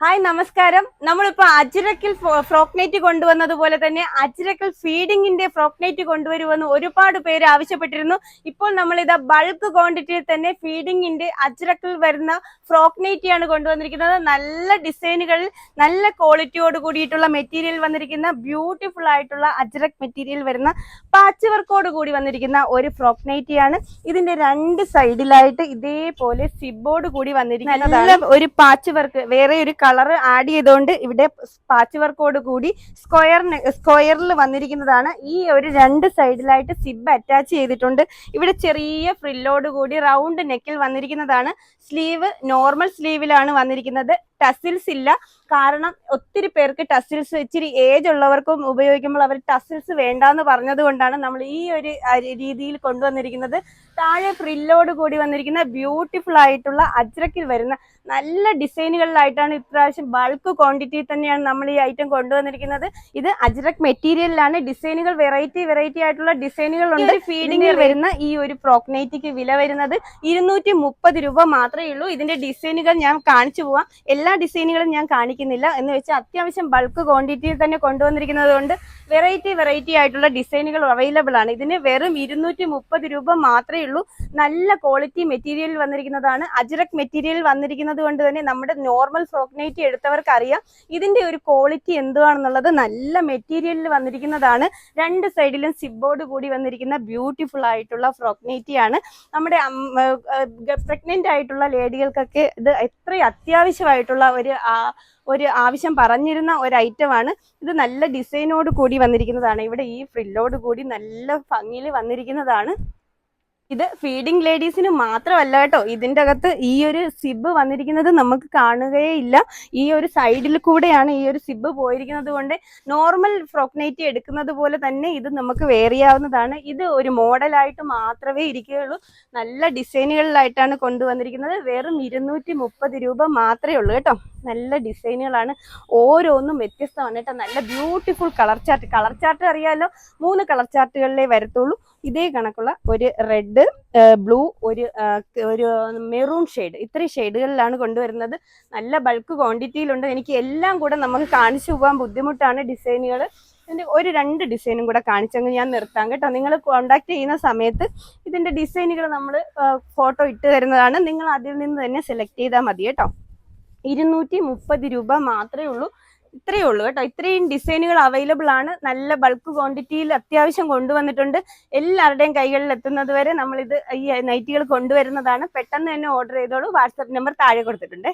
Hi നമസ്കാരം. നമ്മളിപ്പോ അജ്രക്കിൽ frock night കൊണ്ടുവന്നതുപോലെ തന്നെ അജ്രക്കിൽ ഫീഡിങ്ങിന്റെ ഫ്രോക്ക് നൈറ്റ് കൊണ്ടുവരുമെന്ന് ഒരുപാട് പേര് ആവശ്യപ്പെട്ടിരുന്നു. ഇപ്പോൾ നമ്മൾ ഇതാ ബൾക്ക് ക്വാണ്ടിറ്റിയിൽ തന്നെ ഫീഡിങ്ങിന്റെ അജ്രക്കിൽ വരുന്ന ഫ്രോക്ക് നൈറ്റിയാണ് കൊണ്ടുവന്നിരിക്കുന്നത്. നല്ല ഡിസൈനുകളിൽ നല്ല ക്വാളിറ്റിയോട് കൂടിയിട്ടുള്ള മെറ്റീരിയൽ വന്നിരിക്കുന്ന ബ്യൂട്ടിഫുൾ ആയിട്ടുള്ള അജ്രക് മെറ്റീരിയൽ വരുന്ന പാച്ച് വർക്കോട് കൂടി വന്നിരിക്കുന്ന ഒരു ഫ്രോക്ക് നൈറ്റിയാണ്. ഇതിന്റെ രണ്ട് സൈഡിലായിട്ട് ഇതേപോലെ സിബോർഡ് കൂടി വന്നിരിക്കുന്നത് നല്ല ഒരു പാച്ച് വർക്ക്, വേറെ ഒരു കളർ ആഡ് ചെയ്തുകൊണ്ട് ഇവിടെ പാച്ച് വർക്കോട് കൂടി സ്ക്വയറിൽ വന്നിരിക്കുന്നതാണ്. ഈ ഒരു രണ്ട് സൈഡിലായിട്ട് സിബ് അറ്റാച്ച് ചെയ്തിട്ടുണ്ട്. ഇവിടെ ചെറിയ ഫ്രില്ലോട് കൂടി റൗണ്ട് നെക്കിൽ വന്നിരിക്കുന്നതാണ്. സ്ലീവ് നോർമൽ സ്ലീവിലാണ് വന്നിരിക്കുന്നത്. ടസിൽസ് ഇല്ല, കാരണം ഒത്തിരി പേർക്ക് ടസിൽസ് ഇച്ചിരി ഏജ് ഉള്ളവർക്കും ഉപയോഗിക്കുമ്പോൾ അവർ ടസിൽസ് വേണ്ടാന്ന് പറഞ്ഞത് കൊണ്ടാണ് നമ്മൾ ഈ ഒരു രീതിയിൽ കൊണ്ടുവന്നിരിക്കുന്നത്. താഴെ ഫ്രില്ലോട് കൂടി വന്നിരിക്കുന്ന ബ്യൂട്ടിഫുൾ ആയിട്ടുള്ള അജ്രക്കിൽ വരുന്ന നല്ല ഡിസൈനുകളിലായിട്ടാണ് ഇപ്രാവശ്യം ബൾക്ക് ക്വാണ്ടിറ്റി തന്നെയാണ് നമ്മൾ ഈ ഐറ്റം കൊണ്ടുവന്നിരിക്കുന്നത്. ഇത് അജ്രക് മെറ്റീരിയലിലാണ്. ഡിസൈനുകൾ വെറൈറ്റി ആയിട്ടുള്ള ഡിസൈനുകൾ ഉണ്ട്. ഫീഡിങ്ങിൽ വരുന്ന ഈ ഒരു ഫ്രോക്ക് നൈറ്റിക്ക് വില വരുന്നത് 230 രൂപ മാത്രമേ ഉള്ളൂ. ഇതിന്റെ ഡിസൈനുകൾ ഞാൻ കാണിച്ചു പോവാം. എല്ലാ ഡിസൈനുകളും ഞാൻ കാണിക്കുന്നില്ല എന്ന് വെച്ചാൽ അത്യാവശ്യം ബൾക്ക് ക്വാണ്ടിറ്റിയിൽ തന്നെ കൊണ്ടുവന്നിരിക്കുന്നത് കൊണ്ട് വെറൈറ്റി ആയിട്ടുള്ള ഡിസൈനുകൾ അവൈലബിൾ ആണ്. ഇതിന് വെറും 230 രൂപ മാത്രമേ ഉള്ളൂ. നല്ല ക്വാളിറ്റി മെറ്റീരിയൽ വന്നിരിക്കുന്നതാണ്. അജ്രക് മെറ്റീരിയൽ വന്നിരിക്കുന്നത് കൊണ്ട് തന്നെ നമ്മുടെ നോർമൽ ഫ്രോക്ക് നൈറ്റി എടുത്തവർക്ക് അറിയാം ഇതിന്റെ ഒരു ക്വാളിറ്റി എന്തുവാണെന്നുള്ളത്. നല്ല മെറ്റീരിയലിൽ വന്നിരിക്കുന്നതാണ്. രണ്ട് സൈഡിലും സിബോർഡ് കൂടി വന്നിരിക്കുന്ന ബ്യൂട്ടിഫുൾ ആയിട്ടുള്ള ഫ്രോക്ക് നൈറ്റിയാണ്. നമ്മുടെ പ്രഗ്നന്റ് ആയിട്ടുള്ള ലേഡികൾക്കൊക്കെ ഇത് എത്രയും അത്യാവശ്യമായിട്ടുള്ള ഒരു ആവശ്യം പറഞ്ഞിരുന്ന ഒരു ഐറ്റമാണ്. ഇത് നല്ല ഡിസൈനോട് കൂടി വന്നിരിക്കുന്നതാണ്. ഇവിടെ ഈ ഫ്രില്ലോട് കൂടി നല്ല ഭംഗിയിൽ വന്നിരിക്കുന്നതാണ്. ഇത് ഫീഡിങ് ലേഡീസിന് മാത്രമല്ല കേട്ടോ. ഇതിൻ്റെ അകത്ത് ഈ ഒരു സിബ് വന്നിരിക്കുന്നത് നമുക്ക് കാണുകയേ ഇല്ല. ഈ ഒരു സൈഡിൽ കൂടെയാണ് ഈ ഒരു സിബ് പോയിരിക്കുന്നത് കൊണ്ട് നോർമൽ ഫ്രോക്ക് നൈറ്റി എടുക്കുന്നത് പോലെ തന്നെ ഇത് നമുക്ക് വെയർ ചെയ്യാവുന്നതാണ്. ഇത് ഒരു മോഡലായിട്ട് മാത്രമേ ഇരിക്കുകയുള്ളൂ. നല്ല ഡിസൈനുകളിലായിട്ടാണ് കൊണ്ടുവന്നിരിക്കുന്നത്. വെറും 230 രൂപ മാത്രമേ ഉള്ളൂ കേട്ടോ. നല്ല ഡിസൈനുകളാണ്, ഓരോന്നും വ്യത്യസ്തമാണ് കേട്ടോ. നല്ല ബ്യൂട്ടിഫുൾ കളർ ചാർട്ട് അറിയാമല്ലോ. 3 കളർ ചാർട്ടുകളിലേ വരത്തുള്ളൂ. ഇതേ കണക്കുള്ള ഒരു റെഡ്, ബ്ലൂ, ഒരു മെറൂൺ ഷെയ്ഡ്, ഇത്രയും ഷെയ്ഡുകളിലാണ് കൊണ്ടുവരുന്നത്. നല്ല ബൾക്ക് ക്വാണ്ടിറ്റിയിലുണ്ട്. എനിക്ക് എല്ലാം കൂടെ നമുക്ക് കാണിച്ചു പോകാൻ ബുദ്ധിമുട്ടാണ് ഡിസൈനുകൾ. ഇതിൻ്റെ ഒരു 2 ഡിസൈനും കൂടെ കാണിച്ചെങ്കിൽ ഞാൻ നിർത്താം കേട്ടോ. നിങ്ങൾ കോണ്ടാക്ട് ചെയ്യുന്ന സമയത്ത് ഇതിൻ്റെ ഡിസൈനുകൾ നമ്മൾ ഫോട്ടോ ഇട്ട് തരുന്നതാണ്. നിങ്ങൾ അതിൽ നിന്ന് തന്നെ സെലക്ട് ചെയ്താൽ മതി കേട്ടോ. 230 രൂപ മാത്രമേ ഉള്ളൂ. ഇത്രയേ ഉള്ളൂ കേട്ടോ. ഇത്രയും ഡിസൈനുകൾ അവൈലബിൾ ആണ്. നല്ല ബൾക്ക് ക്വാണ്ടിറ്റിയിൽ അത്യാവശ്യം കൊണ്ടുവന്നിട്ടുണ്ട്. എല്ലാവരുടെയും കൈകളിൽ എത്തുന്നത് വരെ നമ്മളിത് ഈ നൈറ്റികൾ കൊണ്ടുവരുന്നതാണ്. പെട്ടെന്ന് തന്നെ ഓർഡർ ചെയ്തോളൂ. വാട്സപ്പ് നമ്പർ താഴെ കൊടുത്തിട്ടുണ്ട്.